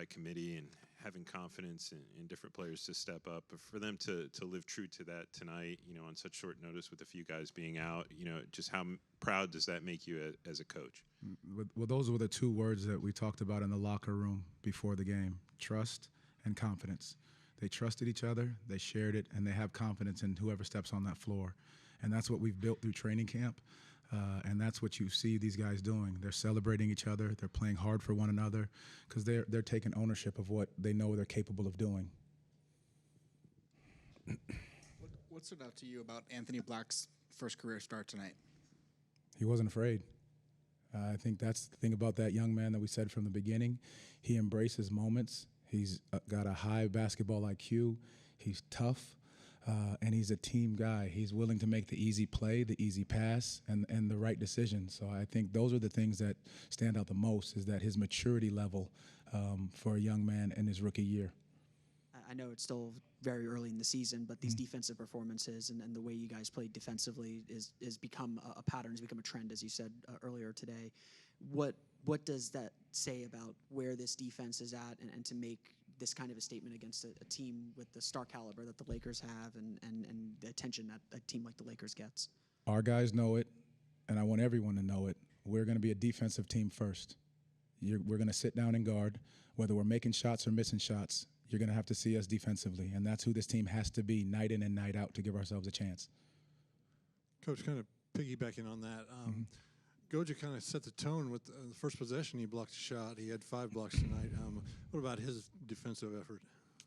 by committee and having confidence in different players to step up. But for them to live true to that tonight, on such short notice with a few guys being out, just how proud does that make you as a coach? Well, those were the two words that we talked about in the locker room before the game: trust and confidence. They trusted each other, they shared it, and they have confidence in whoever steps on that floor. And that's what we've built through training camp, and that's what you see these guys doing. They're celebrating each other, they're playing hard for one another, because they're taking ownership of what they know they're capable of doing. What stood out to you about Anthony Black's first career start tonight? He wasn't afraid. I think that's the thing about that young man that we said from the beginning. He embraces moments. He's got a high basketball IQ. He's tough, and he's a team guy. He's willing to make the easy play, the easy pass, and the right decision. So I think those are the things that stand out the most, is that his maturity level for a young man in his rookie year. I know it's still very early in the season, but these defensive performances and the way you guys played defensively is become a pattern, has become a trend, as you said earlier today. What does that say about where this defense is at, and to make this kind of a statement against a team with the star caliber that the Lakers have and the attention that a team like the Lakers gets? Our guys know it, and I want everyone to know it. We're going to be a defensive team first. We're going to sit down and guard. Whether we're making shots or missing shots, you're going to have to see us defensively, and that's who this team has to be night in and night out to give ourselves a chance. Coach, kind of piggybacking on that, Goja kind of set the tone with the first possession. He blocked a shot. He had 5 blocks tonight. What about his defensive effort?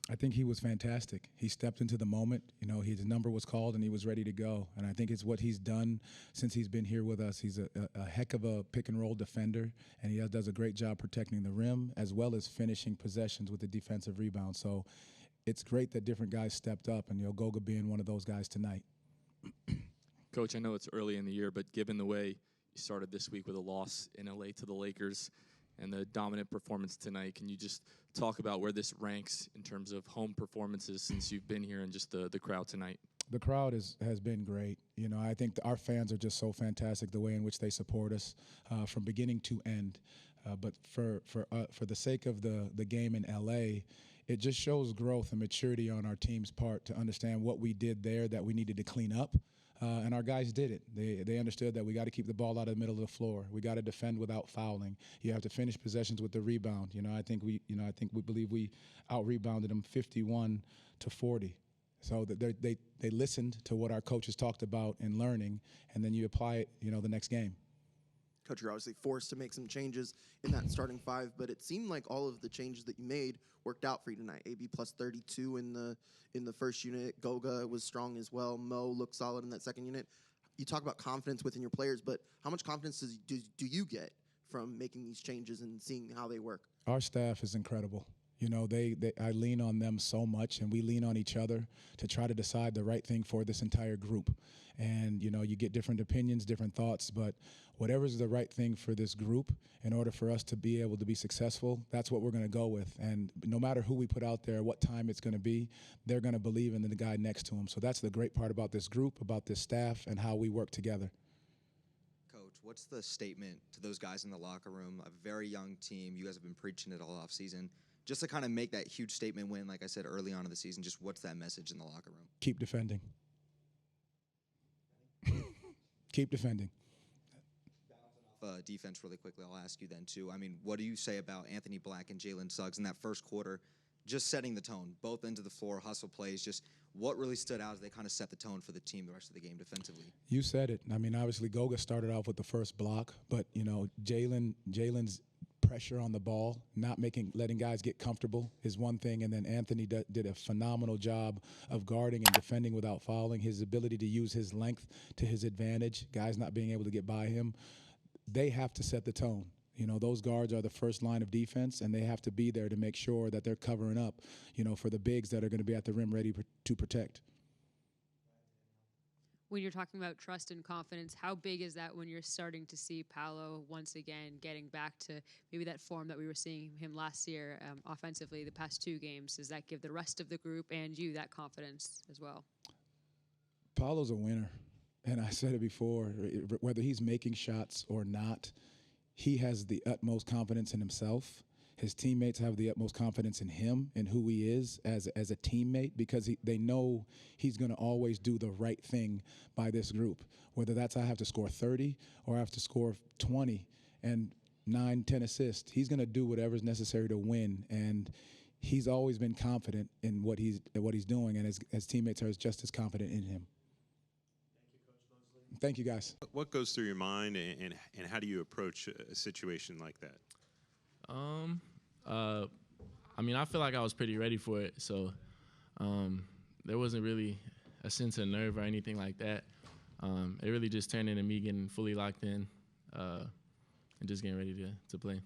I think he was fantastic. He stepped into the moment. His number was called, and he was ready to go. And I think it's what he's done since he's been here with us. He's a heck of a pick-and-roll defender, and he does a great job protecting the rim as well as finishing possessions with the defensive rebound. So it's great that different guys stepped up, and Goga being one of those guys tonight. Coach, I know it's early in the year, but given the way you started this week with a loss in LA to the Lakers and the dominant performance tonight, can you just talk about where this ranks in terms of home performances since you've been here and just the crowd tonight? The crowd has been great. I think our fans are just so fantastic, the way in which they support us from beginning to end. But for the sake of the game in LA, it just shows growth and maturity on our team's part to understand what we did there that we needed to clean up. And our guys did it. They understood that we got to keep the ball out of the middle of the floor. We got to defend without fouling. You have to finish possessions with the rebound. I think we believe we out-rebounded them 51-40. So they listened to what our coaches talked about in learning, and then you apply it, the next game. Coach, you're obviously forced to make some changes in that starting 5, but it seemed like all of the changes that you made worked out for you tonight. AB plus 32 in the first unit. Goga was strong as well. Mo looked solid in that second unit. You talk about confidence within your players, but how much confidence do you get from making these changes and seeing how they work? Our staff is incredible. I lean on them so much, and we lean on each other to try to decide the right thing for this entire group. And, you get different opinions, different thoughts, but whatever's the right thing for this group in order for us to be able to be successful, that's what we're going to go with. And no matter who we put out there, what time it's going to be, they're going to believe in the guy next to them. So that's the great part about this group, about this staff, and how we work together. Coach, what's the statement to those guys in the locker room? A very young team. You guys have been preaching it all offseason. Just to kind of make that huge statement win, like I said, early on in the season, just what's that message in the locker room? Keep defending. Keep defending. Defense really quickly, I'll ask you then, too. I mean, what do you say about Anthony Black and Jalen Suggs in that first quarter, just setting the tone, both ends of the floor, hustle plays, just what really stood out as they kind of set the tone for the team the rest of the game defensively? You said it. I mean, obviously, Goga started off with the first block, but, Jalen's pressure on the ball, not letting guys get comfortable is one thing, and then Anthony did a phenomenal job of guarding and defending without fouling. His ability to use his length to his advantage, guys not being able to get by him, they have to set the tone. Those guards are the first line of defense, and they have to be there to make sure that they're covering up, for the bigs that are going to be at the rim ready to protect. When you're talking about trust and confidence, how big is that when you're starting to see Paolo once again getting back to maybe that form that we were seeing him last year offensively the past 2 games? Does that give the rest of the group and you that confidence as well? Paolo's a winner, and I said it before, whether he's making shots or not, he has the utmost confidence in himself. His teammates have the utmost confidence in him and who he is as a teammate because they know he's going to always do the right thing by this group, whether that's I have to score 30 or I have to score 20 and 9, 10 assists. He's going to do whatever's necessary to win, and he's always been confident in what he's doing, and his teammates are just as confident in him. Thank you, guys. What goes through your mind, and how do you approach a situation like that? I mean, I feel like I was pretty ready for it, so there wasn't really a sense of nerve or anything like that. It really just turned into me getting fully locked in and just getting ready to play.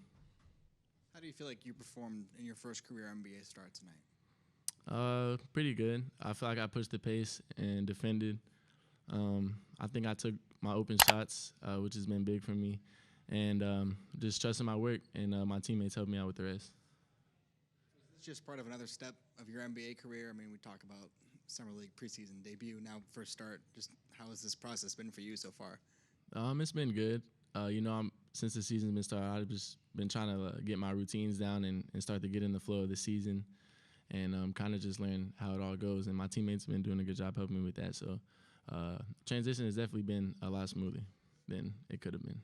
How do you feel like you performed in your first career NBA start tonight? Pretty good. I feel like I pushed the pace and defended. I think I took my open shots, which has been big for me, and just trusting my work, and my teammates helped me out with the rest. Is this just part of another step of your NBA career? I mean, we talk about Summer League preseason debut, now first start. Just how has this process been for you so far? It's been good. Since the season's been started, I've just been trying to get my routines down and start to get in the flow of the season and kind of just learn how it all goes. And my teammates have been doing a good job helping me with that. So transition has definitely been a lot smoother than it could have been.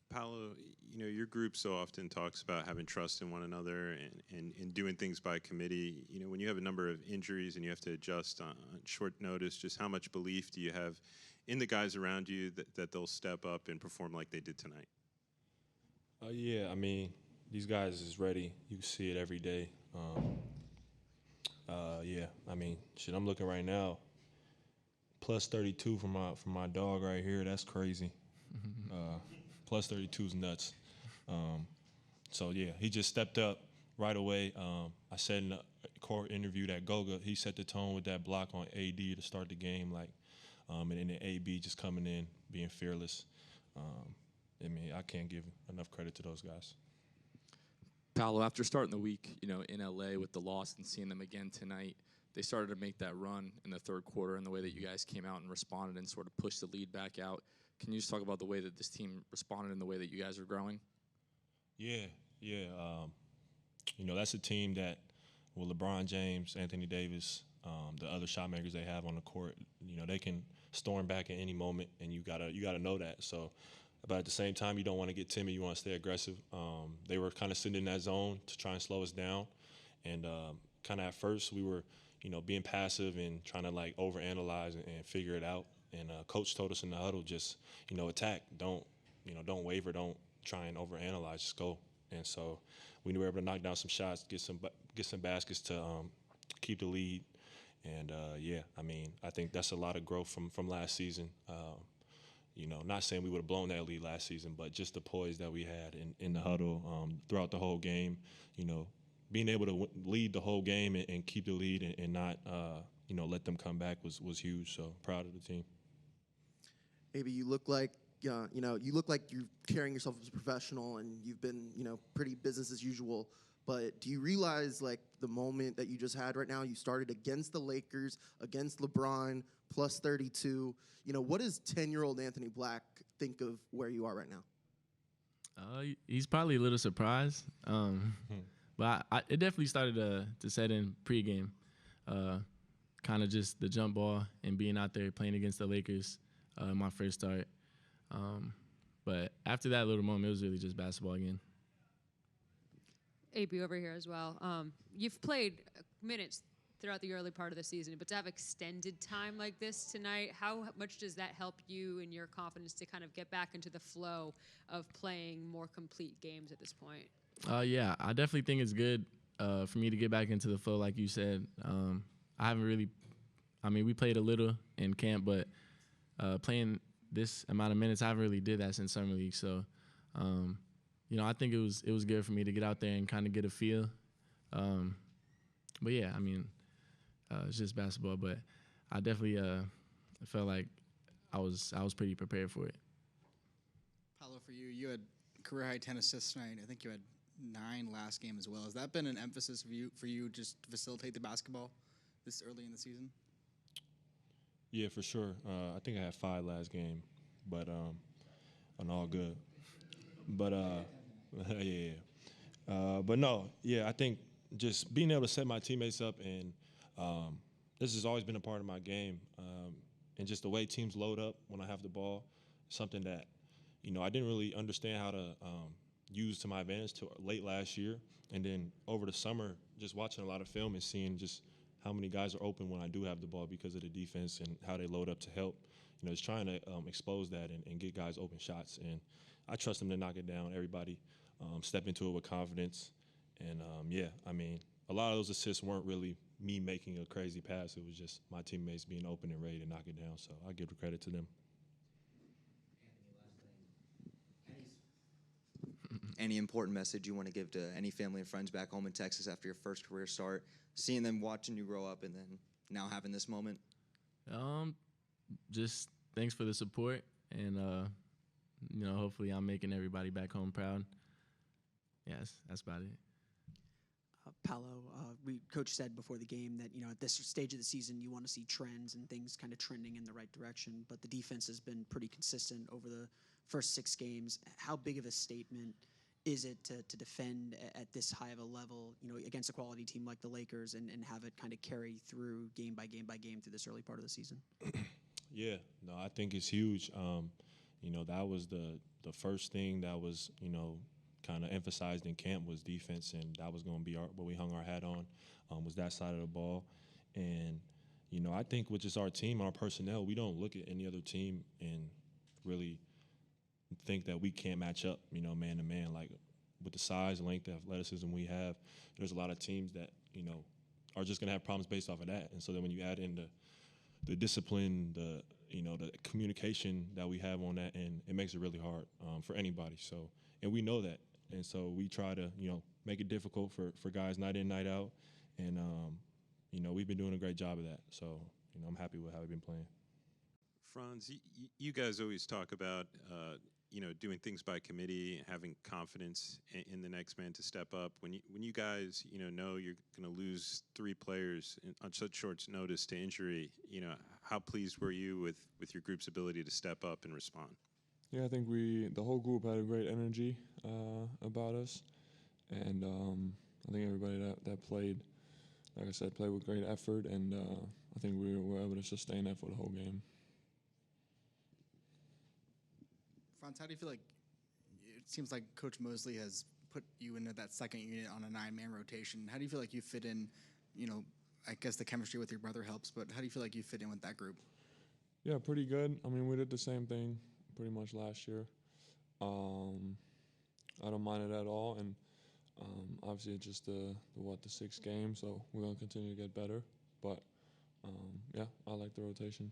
Paolo, your group so often talks about having trust in one another and doing things by committee. When you have a number of injuries and you have to adjust on short notice, just how much belief do you have in the guys around you that they'll step up and perform like they did tonight? Yeah, I mean, these guys is ready. You see it every day. Yeah, I mean, shit, I'm looking right now. Plus 32 from my dog right here. That's crazy. Plus 32 is nuts. So, yeah, he just stepped up right away. I said in the court interview that Goga, he set the tone with that block on AD to start the game, and then the AB just coming in, being fearless. I mean, I can't give enough credit to those guys. Paolo, after starting the week, in LA with the loss and seeing them again tonight, they started to make that run in the third quarter and the way that you guys came out and responded and sort of pushed the lead back out. Can you just talk about the way that this team responded and the way that you guys are growing? Yeah. That's a team that, with LeBron James, Anthony Davis, the other shot makers they have on the court, they can storm back at any moment, and you gotta know that. So, but at the same time, you don't want to get timid. You want to stay aggressive. They were kind of sitting in that zone to try and slow us down, and kind of at first we were, being passive and trying to overanalyze and figure it out. And coach told us in the huddle, just attack. Don't waver. Don't try and overanalyze. Just go. And so we were able to knock down some shots, get some baskets to keep the lead. And I mean, I think that's a lot of growth from last season. Not saying we would have blown that lead last season, but just the poise that we had in the huddle throughout the whole game. Being able to lead the whole game and keep the lead and not let them come back was huge. So proud of the team. Maybe you look like you're carrying yourself as a professional, and you've been pretty business as usual. But do you realize the moment that you just had right now? You started against the Lakers, against LeBron, plus 32. What does 10-year-old Anthony Black think of where you are right now? He's probably a little surprised, but it definitely started to set in pregame. Kind of just the jump ball and being out there playing against the Lakers, my first start. But after that little moment, it was really just basketball again. AB over here as well. You've played minutes throughout the early part of the season, but to have extended time like this tonight, how much does that help you in your confidence to kind of get back into the flow of playing more complete games at this point? Yeah, I definitely think it's good for me to get back into the flow, like you said. I haven't really, we played a little in camp, but playing this amount of minutes, I haven't really did that since Summer League. So, I think it was good for me to get out there and kind of get a feel. But yeah, it's just basketball. But I definitely felt like I was pretty prepared for it. Paolo, for you, you had career-high 10 assists tonight. I think you had 9 last game as well. Has that been an emphasis for you just to facilitate the basketball this early in the season? Yeah, for sure. I think I had 5 last game, but on all good. But Yeah. But no, yeah, I think just being able to set my teammates up, and this has always been a part of my game, and just the way teams load up when I have the ball, something that, I didn't really understand how to use to my advantage till late last year. And then over the summer, just watching a lot of film and seeing just how many guys are open when I do have the ball because of the defense and how they load up to help. Just trying to expose that and get guys open shots. And I trust them to knock it down. Everybody step into it with confidence. And, a lot of those assists weren't really me making a crazy pass. It was just my teammates being open and ready to knock it down. So I give the credit to them. Any important message you want to give to any family and friends back home in Texas after your first career start, seeing them watching you grow up and then now having this moment? Just thanks for the support, and hopefully I'm making everybody back home proud. Yes, that's about it. Paolo, Coach said before the game that at this stage of the season you want to see trends and things kind of trending in the right direction, but the defense has been pretty consistent over the first 6 games. How big of a statement is it to defend at this high of a level, against a quality team like the Lakers and have it kind of carry through game by game by game through this early part of the season? Yeah, no, I think it's huge. That was the first thing that was, kind of emphasized in camp was defense, and that was going to be what we hung our hat on, was that side of the ball. And, I think with just our team, our personnel, we don't look at any other team and really think that we can't match up, man to man. Like with the size, length, athleticism we have, there's a lot of teams that, are just going to have problems based off of that. And so then when you add in the discipline, the communication that we have on that end, it makes it really hard for anybody. So, and we know that. And so we try to, make it difficult for guys night in, night out. And, we've been doing a great job of that. So, I'm happy with how we've been playing. Franz, you guys always talk about, doing things by committee, having confidence in the next man to step up. When you guys, know you're going to lose 3 players on such short notice to injury, how pleased were you with your group's ability to step up and respond? Yeah, I think the whole group had a great energy about us, and I think everybody that played, like I said, played with great effort, and I think we were able to sustain that for the whole game. Franz, how do you feel like it seems like Coach Mosley has put you into that second unit on a 9-man rotation? How do you feel like you fit in? I guess the chemistry with your brother helps, but how do you feel like you fit in with that group? Yeah, pretty good. I mean, we did the same thing pretty much last year. I don't mind it at all, and obviously it's just the 6th game, so we're gonna continue to get better. But yeah, I like the rotation.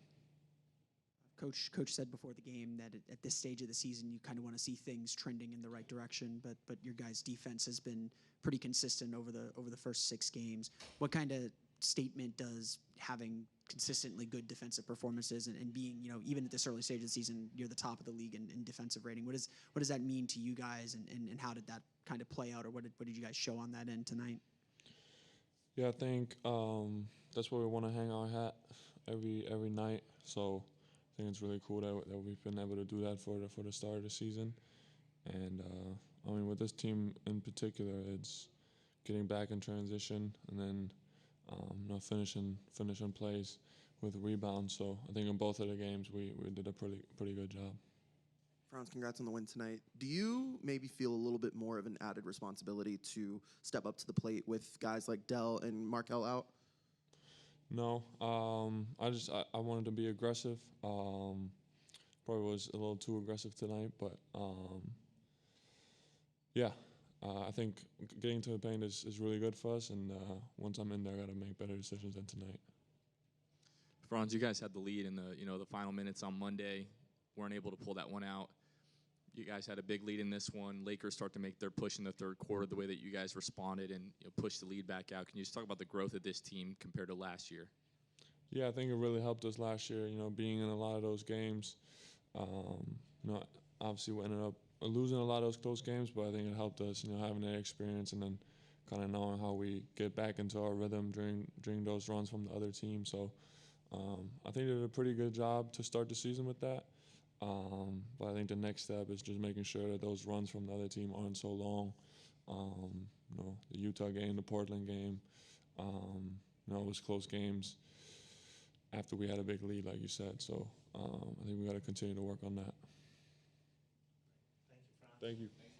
Coach said before the game that at this stage of the season you kind of want to see things trending in the right direction, but your guys' defense has been pretty consistent over the first 6 games. What kind of statement does having consistently good defensive performances and being, even at this early stage of the season, you're the top of the league in defensive rating? What does that mean to you guys, and how did that kind of play out, or what did you guys show on that end tonight? Yeah, I think that's where we want to hang our hat every night. So I think it's really cool that we've been able to do that for the start of the season. And with this team in particular, it's getting back in transition and then finishing plays with rebounds. So I think in both of the games we did a pretty good job. Franz, congrats on the win tonight. Do you maybe feel a little bit more of an added responsibility to step up to the plate with guys like Dell and Markel out? No, I wanted to be aggressive. Probably was a little too aggressive tonight, but I think getting to the paint is really good for us, and once I'm in there, I got to make better decisions than tonight. Franz, you guys had the lead in the final minutes on Monday, weren't able to pull that one out. You guys had a big lead in this one. Lakers start to make their push in the third quarter, the way that you guys responded and pushed the lead back out. Can you just talk about the growth of this team compared to last year? Yeah, I think it really helped us last year, being in a lot of those games. Obviously we ended up losing a lot of those close games, but I think it helped us, having that experience and then kind of knowing how we get back into our rhythm during those runs from the other team. So I think they did a pretty good job to start the season with that. But I think the next step is just making sure that those runs from the other team aren't so long. The Utah game, the Portland game, it was close games after we had a big lead, like you said. So I think we got to continue to work on that. Thank you, Franz. Thank you.